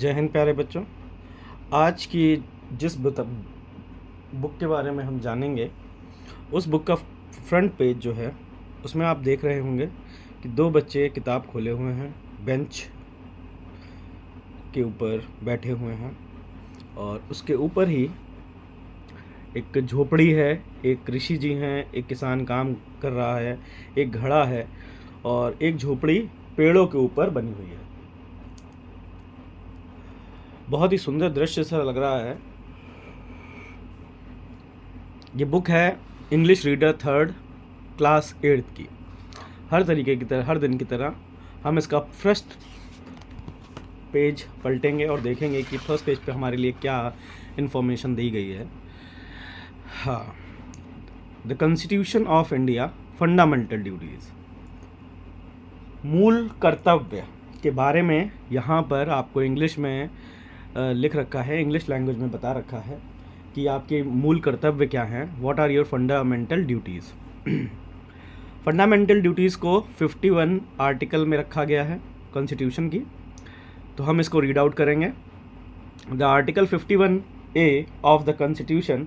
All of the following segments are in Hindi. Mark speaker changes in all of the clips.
Speaker 1: जय हिंद प्यारे बच्चों। आज की जिस बुक के बारे में हम जानेंगे, उस बुक का फ्रंट पेज जो है उसमें आप देख रहे होंगे कि दो बच्चे किताब खोले हुए हैं, बेंच के ऊपर बैठे हुए हैं और उसके ऊपर ही एक झोपड़ी है, एक ऋषि जी हैं, एक किसान काम कर रहा है, एक घड़ा है और एक झोपड़ी पेड़ों के ऊपर बनी हुई है। बहुत ही सुंदर दृश्य सा लग रहा है। ये बुक है English reader third class 8th की। हर तरीके की तरह, हर दिन की तरह हम इसका फर्स्ट पेज पलटेंगे और देखेंगे कि फर्स्ट पेज पे हमारे लिए क्या इन्फॉर्मेशन दी गई है। हाँ, the constitution of India fundamental duties, मूल कर्तव्य के बारे में यहाँ पर आपको इंग्लिश में लिख रखा है, इंग्लिश लैंग्वेज में बता रखा है कि आपके मूल कर्तव्य क्या हैं। What are your fundamental duties. Fundamental duties को 51 आर्टिकल में रखा गया है कॉन्स्टिट्यूशन की, तो हम इसको रीड आउट करेंगे। The article 51A of the constitution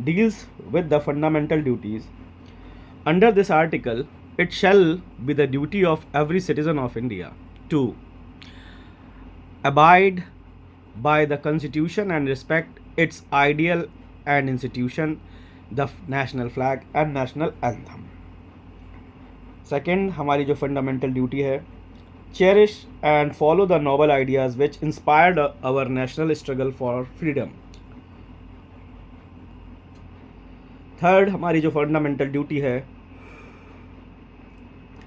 Speaker 1: deals with the fundamental duties. Under this article it shall be the duty of every citizen of India to abide by the Constitution and respect its ideal and institution, the national flag and national anthem. Second, हमारी जो fundamental duty है, cherish and follow the noble ideas which inspired our national struggle for freedom. Third, हमारी जो fundamental duty है,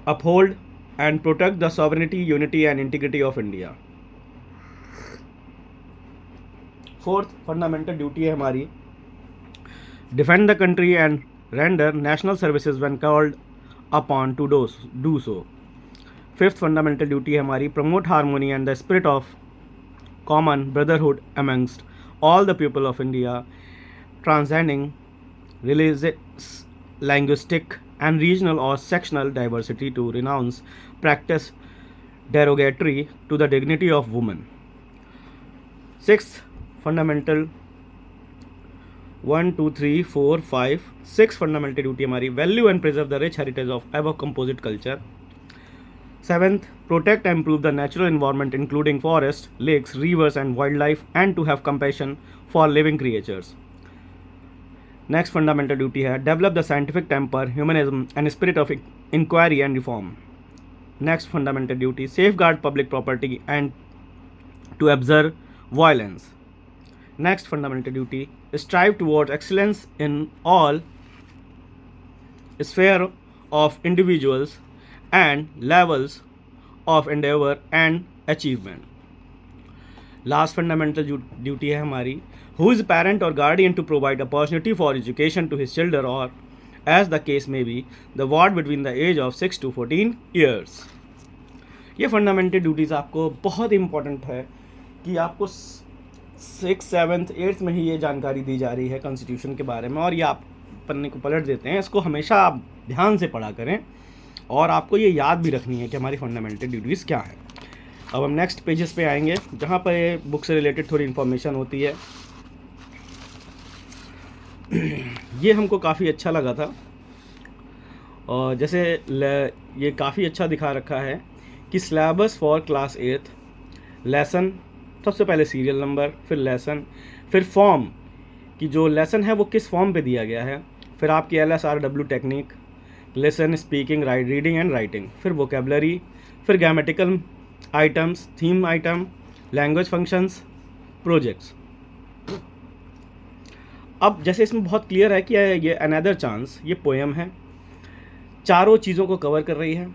Speaker 1: uphold and protect the sovereignty, unity and integrity of India. Fourth fundamental duty है हमारी, defend the country and render national services when called upon to do so. Fifth fundamental duty है हमारी, promote harmony and the spirit of common brotherhood amongst all the people of India, transcending religious, linguistic and regional or sectional diversity to renounce practice derogatory to the dignity of women. Sixth fundamental 1, 2, 3, 4, 5 6 fundamental duty हमारी, value and preserve the rich heritage of our composite culture. Seventh, protect and improve the natural environment including forests, lakes, rivers and wildlife, and to have compassion for living creatures. Next fundamental duty है, develop the scientific temper, humanism and spirit of inquiry and reform. Next fundamental duty, safeguard public property and to observe violence. Next fundamental duty, strive towards excellence in all sphere of individuals and levels of endeavor and achievement. Last fundamental duty है हमारी, who is parent or guardian to provide opportunity for education to his children or as the case may be the ward between the age of 6 to 14 years. ये फंडामेंटल ड्यूटीज़ आपको बहुत इंपॉर्टेंट है कि आपको 6th 7th 8th में ही ये जानकारी दी जा रही है कॉन्स्टिट्यूशन के बारे में, और ये आप पन्ने को पलट देते हैं। इसको हमेशा आप ध्यान से पढ़ा करें और आपको ये याद भी रखनी है कि हमारी फंडामेंटल ड्यूटीज़ क्या है। अब हम नेक्स्ट पेजेस पे आएंगे जहाँ पर ये बुक से रिलेटेड थोड़ी इन्फॉर्मेशन होती है। ये हमको काफ़ी अच्छा लगा था, और जैसे ये काफ़ी अच्छा दिखा रखा है कि syllabus for class 8th, lesson, सबसे पहले सीरियल नंबर, फिर लेसन, फिर फॉर्म कि जो लेसन है वो किस फॉर्म पे दिया गया है, फिर आपकी LSRW technique, listen, speaking, reading and writing, फिर वोकेबलरी, फिर grammatical items, theme item, language functions, projects. अब जैसे इसमें बहुत क्लियर है कि ये अनदर चांस, ये पोएम है, चारों चीज़ों को कवर कर रही है।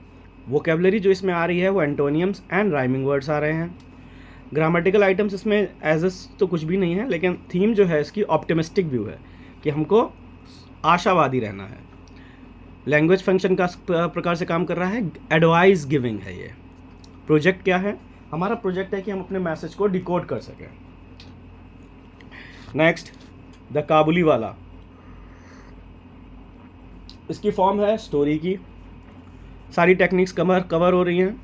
Speaker 1: वोकेबलरी जो इसमें आ रही है वो एंटोनियम्स एंड राइमिंग वर्ड्स आ रहे हैं। ग्रामेटिकल आइटम्स इसमें एज तो कुछ भी नहीं है, लेकिन थीम जो है इसकी ऑप्टिमिस्टिक व्यू है कि हमको आशावादी रहना है। लैंग्वेज फंक्शन का प्रकार से काम कर रहा है, एडवाइस गिविंग है ये। प्रोजेक्ट क्या है, हमारा प्रोजेक्ट है कि हम अपने मैसेज को डिकोड कर सकें। नेक्स्ट, द काबुली वाला, इसकी फॉर्म है स्टोरी की, सारी टेक्निक्स कवर हो रही हैं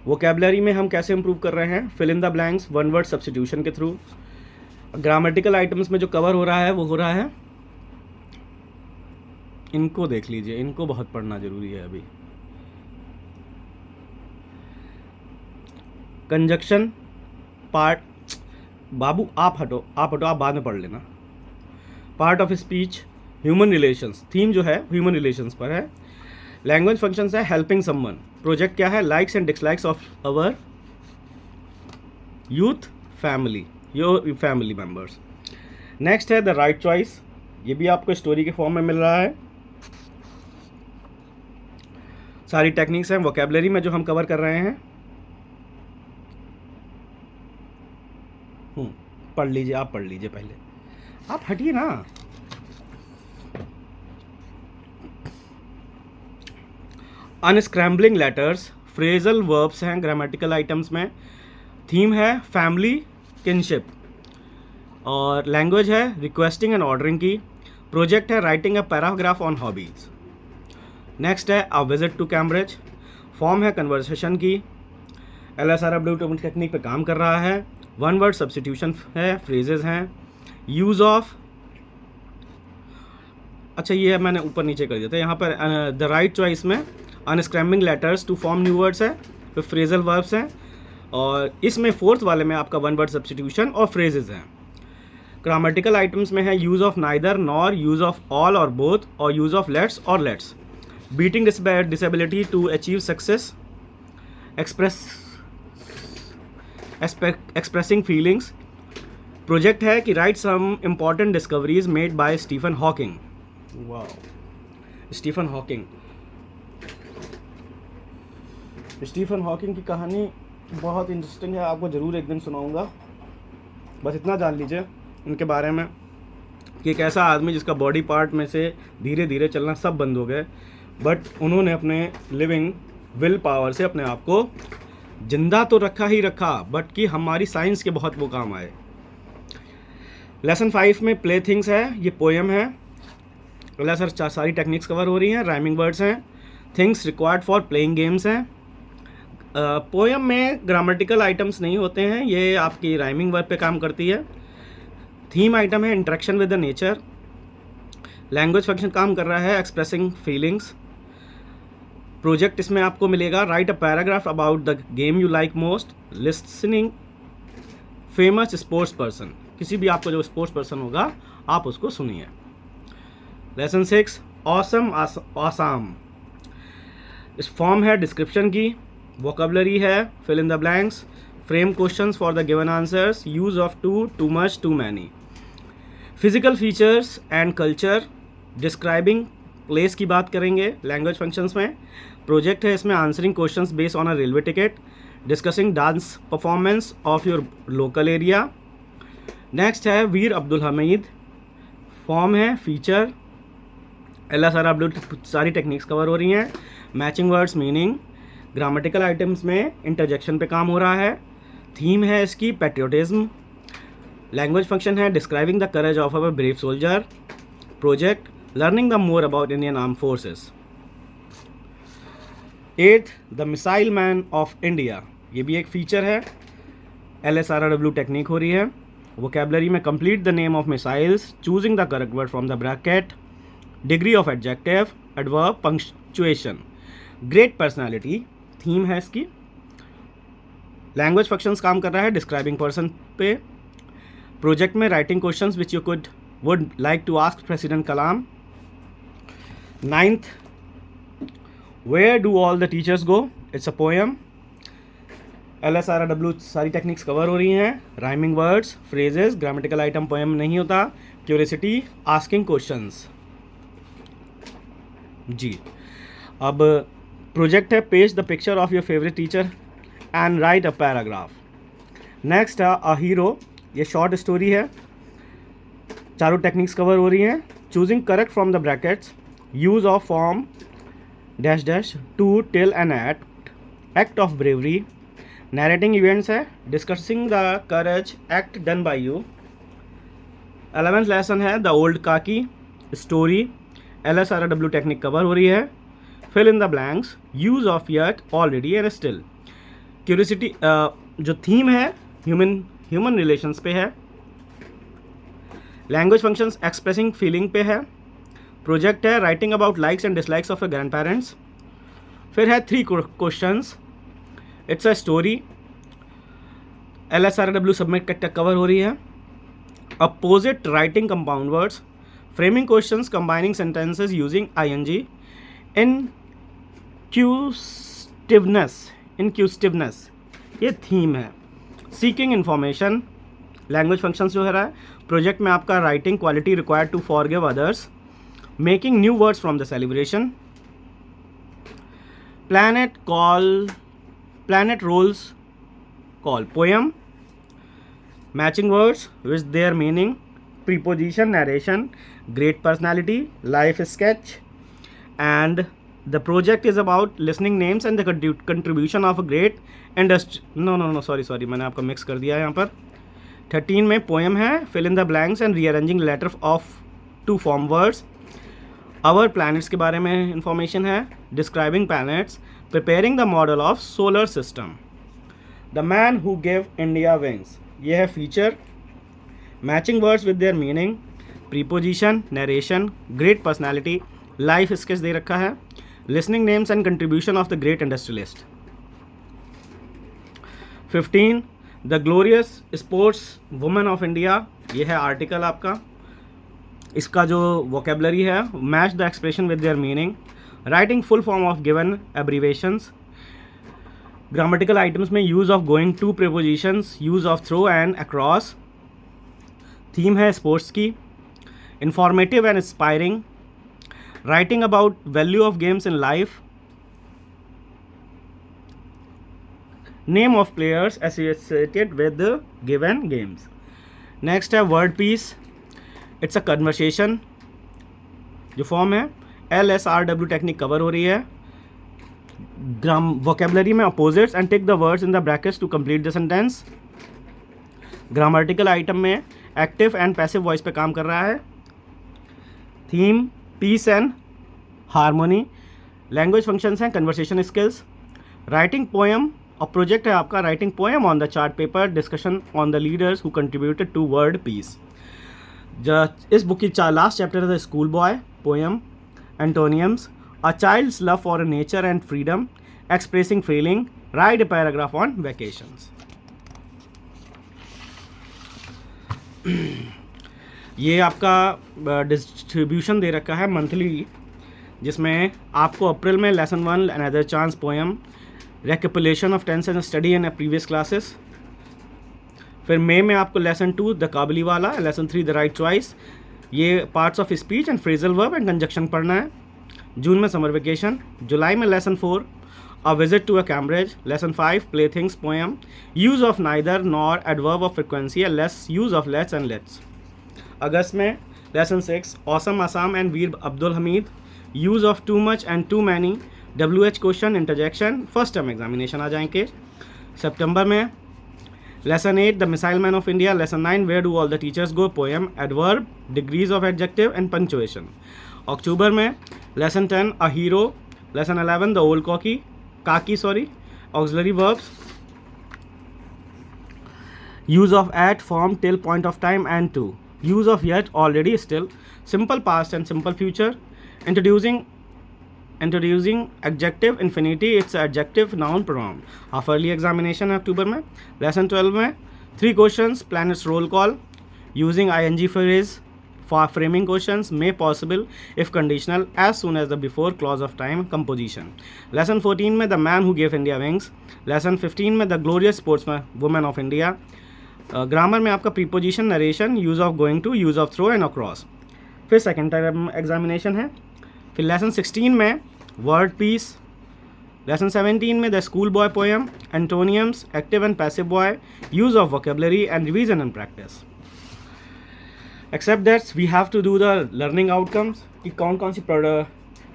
Speaker 1: वोकेबलरी में हम कैसे इंप्रूव कर रहे हैं? Fill in the blanks one word substitution के थ्रू। ग्रामेटिकल आइटम्स में जो कवर हो रहा है वो हो रहा है, इनको देख लीजिए, इनको बहुत पढ़ना जरूरी है अभी। कंजक्शन पार्ट, बाबू आप हटो, आप बाद में पढ़ लेना। Part of speech, human relations, theme जो है ह्यूमन रिलेशंस पर है। लैंग्वेज फंक्शंस है हेल्पिंग समवन। प्रोजेक्ट क्या है? Likes and dislikes of our youth family, your family members. Next है द राइट चॉइस, ये भी आपको स्टोरी के फॉर्म में मिल रहा है। सारी टेक्निक्स हैं वोकेबलरी में जो हम कवर कर रहे हैं। पढ़ लीजिए, आप पढ़ लीजिए पहले, आप हटिए ना। अनस्क्रैम्बलिंग लेटर्स, फ्रेजल वर्ब्स हैं ग्रामेटिकल आइटम्स में। थीम है फैमिली किनशिप, और लैंग्वेज है रिक्वेस्टिंग एंड ऑर्डरिंग की। प्रोजेक्ट है writing a paragraph on hobbies. Next है a visit to Cambridge. Form है कन्वर्सेशन की। LSRW टेक्निक पे काम कर रहा है। वन वर्ड सब्स्टिट्यूशन है, फ्रेजेस हैं। यूज़ ऑफ, अच्छा ये मैंने ऊपर नीचे कर दिया था, यहाँ पर द राइट चॉइस में unscrambling letters to form new words है, फिर फ्रेजल वर्ब्स हैं, और इसमें फोर्थ वाले में आपका वन वर्ड सब्स्टिट्यूशन और फ्रेजेस हैं। ग्रामेटिकल आइटम्स में है use of neither nor, use of all और बोथ, और यूज़ ऑफ लेट्स और let's. Beating disability to achieve success, expressing feelings. Project है कि write some important discoveries made by Stephen Hawking. वाह, स्टीफन हॉकिंग की कहानी बहुत इंटरेस्टिंग है, आपको ज़रूर एक दिन सुनाऊंगा। बस इतना जान लीजिए उनके बारे में कि एक ऐसा आदमी जिसका बॉडी पार्ट में से धीरे धीरे चलना सब बंद हो गए, बट उन्होंने अपने लिविंग विल पावर से अपने आप को जिंदा तो रखा ही रखा, बट कि हमारी साइंस के बहुत वो काम आए। लेसन 5 में प्ले थिंग्स है, ये पोएम है। सर सारी टेक्निक्स कवर हो रही हैं, राइमिंग वर्ड्स हैं। Things required for playing games हैं। पोएम में ग्रामेटिकल आइटम्स नहीं होते हैं, ये आपकी राइमिंग वर्ड पे काम करती है। थीम आइटम है interaction with the nature. Language function काम कर रहा है एक्सप्रेसिंग फीलिंग्स। प्रोजेक्ट इसमें आपको मिलेगा right a paragraph about the game you like most, listening famous sports person, किसी भी आपको जो स्पोर्ट्स पर्सन होगा आप उसको सुनिए। लेसन 6 ऑसम आसाम, इस फॉर्म है डिस्क्रिप्शन की। वोकेबलरी है fill in the blanks, frame questions for the given answers, use of too much, too many. Physical features and culture, describing place की बात करेंगे लैंग्वेज फंक्शंस में। प्रोजेक्ट है इसमें answering questions based on a railway ticket, discussing dance performance of your local area. Next है वीर अब्दुल हमीद। फॉर्म है फीचर। LSRW सारी टेक्निक्स कवर हो रही हैं। Matching words, meaning. Grammatical items में इंटरजेक्शन पे काम हो रहा है। थीम है इसकी पैट्रियोटिज्म। लैंग्वेज फंक्शन है describing the courage of our brave soldier. Project learning the more about Indian arm forces. 8th the missile man of India, ये भी एक फीचर है। LSRW टेक्निक हो रही है। वोकेबलरी में complete the name of missiles, choosing the correct word from the bracket, degree of adjective, adverb, punctuation. Great personality theme है इसकी। लैंग्वेज फंक्शंस काम कर रहा है डिस्क्राइबिंग पर्सन पे। प्रोजेक्ट में writing questions which you would like to ask president Kalam. 9th where do all the teachers go, it's a poem. LSRW सारी टेक्निक्स कवर हो रही हैं। Rhyming words, phrases, grammatical item poem नहीं होता। Curiosity, asking questions. जी, अब प्रोजेक्ट है paste the picture of your favourite teacher and write a paragraph. Next है अ हीरो, ये शॉर्ट स्टोरी है। चारों टेक्निक्स कवर हो रही हैं। Choosing correct from the brackets, use of form dash dash to tell an act of bravery. Narrating events है discussing the courage act done by you. 11th lesson है द ओल्ड काकी स्टोरी। LSRW टेक्निक कवर हो रही है। Fill in the blanks, use of yet, already and still. Curiosity जो थीम है ह्यूमन रिलेशंस पे है। लैंग्वेज फंक्शंस एक्सप्रेसिंग फीलिंग पे है। प्रोजेक्ट है writing about likes and dislikes of a grand parents. फिर है 3 questions, it's a story, LSRW submit cover हो रही है। Opposite writing compound words, framing questions combining sentences using ING, इनक्यूस्टिवनेस ये थीम है। सीकिंग इन्फॉर्मेशन, लैंग्वेज फंक्शंस जो है रहा है। प्रोजेक्ट में आपका writing quality required to forgive others, making new words from the celebration, planet roles call poem, matching words with their meaning, preposition, narration, great personality, life sketch, and the project is about listening names and the contribution of a great industry. No, sorry, मैंने आपका मिक्स कर दिया है यहाँ पर। 13 में poem है, fill in the blanks and rearranging letter of to form words. Our planets के बारे में इंफॉर्मेशन है, describing planets, preparing the model of solar system, the man who gave India wings, ये है feature, matching words with their meaning, preposition, narration, great personality, life sketch दे रखा है, listening names and contribution of the great industrialist. 15 the glorious sports women of India, ये है आर्टिकल आपका। इसका जो वोकेबलरी है, match the expression with their meaning, writing full form of given abbreviations, grammatical items में use of going to prepositions, use of through and across. Theme है स्पोर्ट्स की, informative and inspiring, writing about value of games in life, name of players associated with given games. Next है world peace, it's a conversation जो फॉर्म है, LSRW टेक्निक कवर हो रही है। वोकेबलरी में opposites and tick the words in the brackets to complete the sentence. Grammatical item में एक्टिव एंड पैसिव वॉइस पे काम कर रहा है। Theme peace and harmony, language functions हैं कन्वर्सेशन स्किल्स, राइटिंग पोएम और प्रोजेक्ट है आपका writing poem on the chart paper, discussion on the leaders who contributed to world peace. इस बुक की लास्ट चैप्टर है the school boy poem, antonyms, a child's love for nature and freedom, expressing feeling, write a paragraph on vacations. ये आपका डिस्ट्रीब्यूशन दे रखा है मंथली, जिसमें आपको अप्रैल में lesson 1 another chance poem, recapitulation of tense and study in previous classes. फिर मई में आपको lesson 2 the Kabuliwala, lesson 3 the right choice, ये parts of speech and phrasal verb and conjunction पढ़ना है। जून में समर वेकेशन। जुलाई में lesson 4 a visit to a Cambridge, lesson 5 play things poem, use of neither nor adverb of frequency and less, use of let's and let's. अगस्त में lesson 6 awesome Assam and Veer Abdul Hamid, use of too much and too many, WH question interjection, first term examination आ जाएंगे। सितंबर में lesson 8 the missile man of India, lesson 9 where do all the teachers go poem, adverb, degrees of adjective and punctuation. अक्टूबर में lesson 10 a hero, lesson 11 the old काकी auxiliary verbs, use of at, form, till, point of time and to, use of yet, already, still, simple past and simple future, introducing adjective infinity, it's adjective noun pronoun। Half early examination है अक्टूबर में। लेसन 12 में 3 questions, planets roll call, using ING phrase for framing questions, may, possible, if conditional, as soon as the before clause of time, composition। Lesson 14 में the man who gave India wings, lesson 15 में the glorious sportsman women of India. Grammar में आपका preposition, narration, use of going to, use of through and across. फिर सेकेंड टाइम एग्जामिनेशन है। फिर लेसन 16 में वर्ड पीस, लेसन 17 में the school boy poem, antonyms, active and passive voice, use of vocabulary and revision and practice. Except that we have to do the learning outcomes, कि कौन कौन सी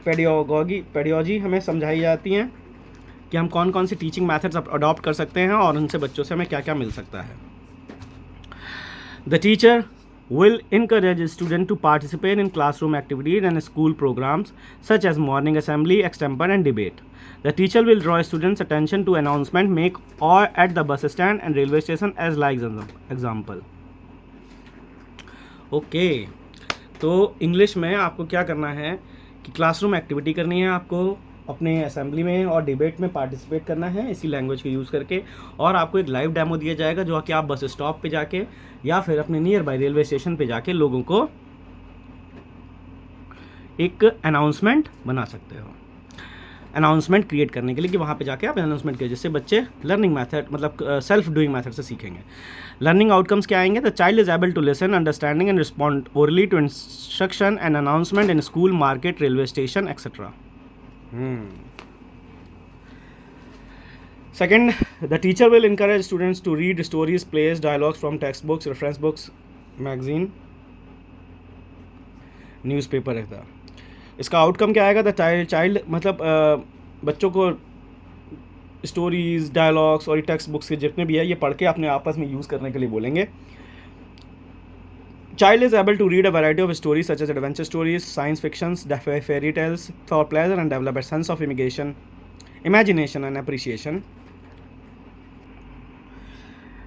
Speaker 1: पेडियोलॉजी हमें समझाई जाती हैं, कि हम कौन कौन सी टीचिंग मैथड्स अडॉप्ट कर सकते हैं और उनसे बच्चों से हमें क्या क्या मिल सकता है। The teacher will encourage students to participate in classroom activities and school programs such as morning assembly, extemporary, and debate. The teacher will draw students' attention to announcement make or at the bus stand and railway station as like example. Okay, तो इंग्लिश में आपको क्या करना है कि क्लासरूम एक्टिविटी करनी है, आपको अपने असेंबली में और डिबेट में पार्टिसिपेट करना है इसी लैंग्वेज को यूज़ करके, और आपको एक लाइव डेमो दिया जाएगा जो कि आप बस स्टॉप पे जाके या फिर अपने नियर बाय रेलवे स्टेशन पे जाके लोगों को एक अनाउंसमेंट बना सकते हो, अनाउंसमेंट क्रिएट करने के लिए कि वहाँ पे जाके आप अनाउंसमेंट करिए, जिससे बच्चे लर्निंग मेथड मतलब सेल्फ डूइंग मेथड से सीखेंगे. लर्निंग आउटकम्स क्या आएंगे? The child is able to listen, understanding and respond orally to instruction and announcement in school, market, railway station etcetera. Second, the teacher will encourage students to read stories, plays, dialogues from textbooks, reference books, magazine, newspaper रहता. इसका आउटकम क्या आएगा? द चाइल्ड मतलब बच्चों को स्टोरीज, डायलॉग्स और टेक्स्ट बुक्स के जितने भी है ये पढ़ के अपने आपस में यूज़ करने के लिए बोलेंगे. Child is able to read a variety of stories such as adventure stories, science fictions, fairy tales for pleasure and develop a sense of imagination and appreciation.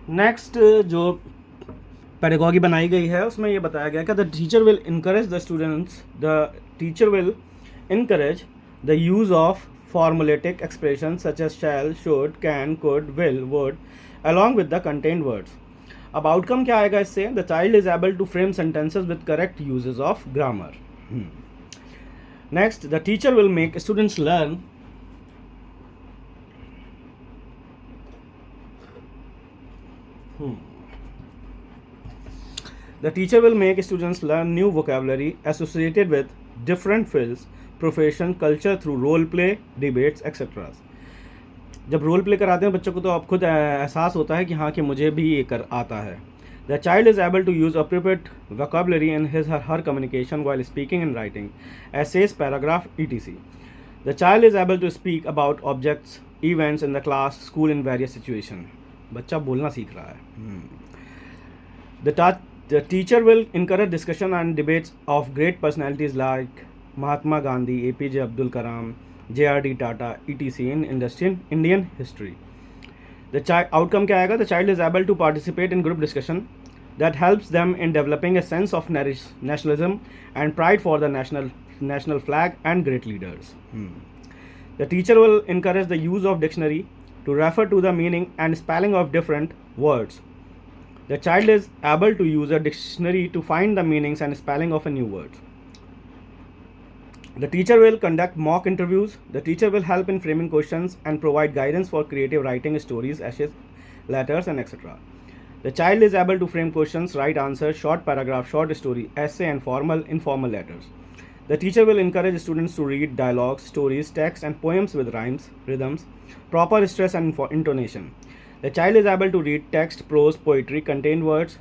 Speaker 1: Next जो पेडागॉजी बनाई गई है उसमें ये बताया गया कि the teacher will encourage the use of formulatic expressions such as shall, should, can, could, will, would, along with the contained words. अब आउटकम क्या आएगा इससे? The child is able to frame sentences with correct usages of grammar. Next, the teacher will make students learn The teacher will make students learn new vocabulary associated with different fields, profession, culture through role play, debates, etc. जब रोल प्ले कराते हैं बच्चों को तो अब खुद एहसास होता है कि हाँ कि मुझे भी ये कर आता है. The child is able to use appropriate vocabulary in his her communication while speaking and writing, essays, paragraph, etc. The child is able to speak about objects, events in the class, school in various situation. बच्चा बोलना सीख रहा है. The teacher will encourage discussion and debates of great personalities like Mahatma Gandhi, APJ Abdul Kalam, JRD Tata, etc. in Indian history. The outcome क्या आएगा? The child is able to participate in group discussion that helps them in developing a sense of nationalism and pride for the national flag and great leaders. The teacher will encourage the use of dictionary to refer to the meaning and spelling of different words. The child is able to use a dictionary to find the meanings and spelling of a new word. The teacher will conduct mock interviews. The teacher will help in framing questions and provide guidance for creative writing stories, essays, letters, and etc. The child is able to frame questions, write answers, short paragraph, short story, essay, and formal, informal letters. The teacher will encourage students to read dialogues, stories, texts, and poems with rhymes, rhythms, proper stress, and intonation. The child is able to read text, prose, poetry, content, words,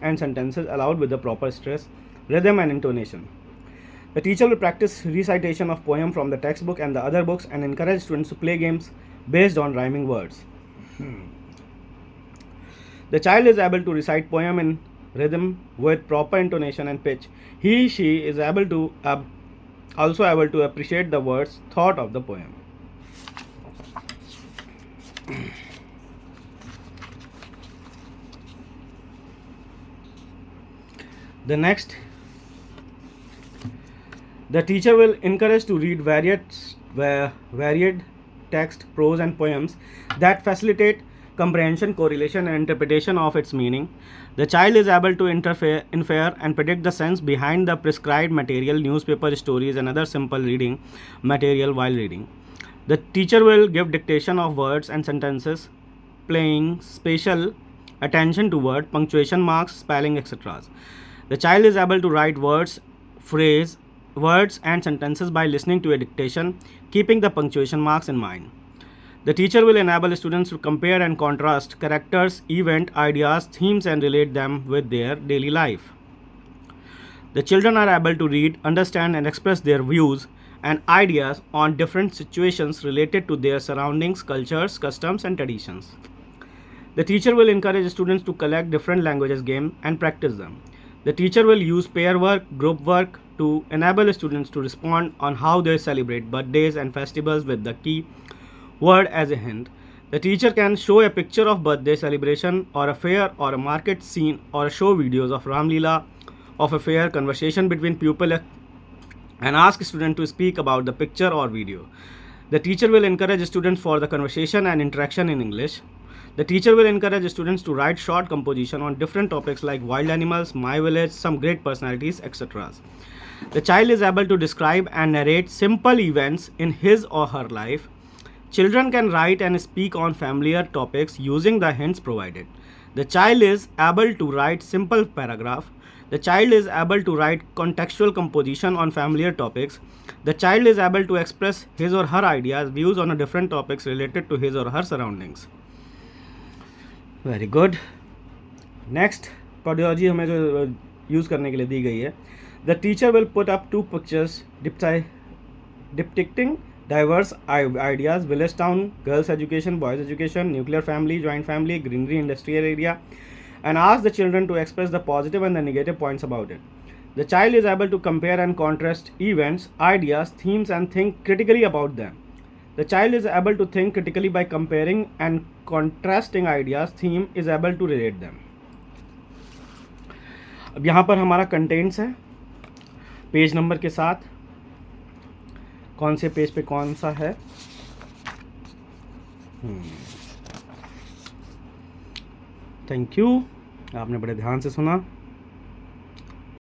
Speaker 1: and sentences aloud with the proper stress, rhythm, and intonation. The teacher will practice recitation of poem from the textbook and the other books and encourage students to play games based on rhyming words. The child is able to recite poem in rhythm with proper intonation and pitch. She is able to also able to appreciate the words thought of the poem. The next, the teacher will encourage to read varied text, prose, and poems that facilitate comprehension, correlation, and interpretation of its meaning. The child is able to infer and predict the sense behind the prescribed material, newspaper stories, and other simple reading material while reading. The teacher will give dictation of words and sentences, paying special attention to word, punctuation marks, spelling, etc. The child is able to write words and sentences by listening to a dictation, keeping the punctuation marks in mind. The teacher will enable students to compare and contrast characters, event, ideas, themes, and relate them with their daily life. The children are able to read, understand, and express their views and ideas on different situations related to their surroundings, cultures, customs, and traditions. The teacher will encourage students to collect different languages game and practice them. The teacher will use pair work, group work to enable students to respond on how they celebrate birthdays and festivals with the key word as a hint. The teacher can show a picture of birthday celebration or a fair or a market scene or show videos of Ram Leela of a fair conversation between pupil and ask student to speak about the picture or video. The teacher will encourage students for the conversation and interaction in English. The teacher will encourage students to write short composition on different topics like wild animals, my village, some great personalities, etc. The child is able to describe and narrate simple events in his or her life. Children can write and speak on familiar topics using the hints provided. The child is able to write simple paragraph. The child is able to write contextual composition on familiar topics. The child is able to express his or her ideas, views on different topics related to his or her surroundings. Very good. Next पॉडियोलॉजी हमें जो यूज़ करने के लिए दी गई है. The teacher will put up 2 pictures depicting diverse ideas: village town, girls education, boys education, nuclear family, joint family, greenery, industrial area, and ask the children to express the positive and the negative points about it. The child is able to compare and contrast events, ideas, themes, and think critically about them. The child is able to think critically by comparing and contrasting ideas. Theme is able to relate them. अब यहाँ पर हमारा कंटेंट्स है पेज नंबर के साथ. कौन से पेज पे कौन सा है? थैंक यू, आपने बड़े ध्यान से सुना.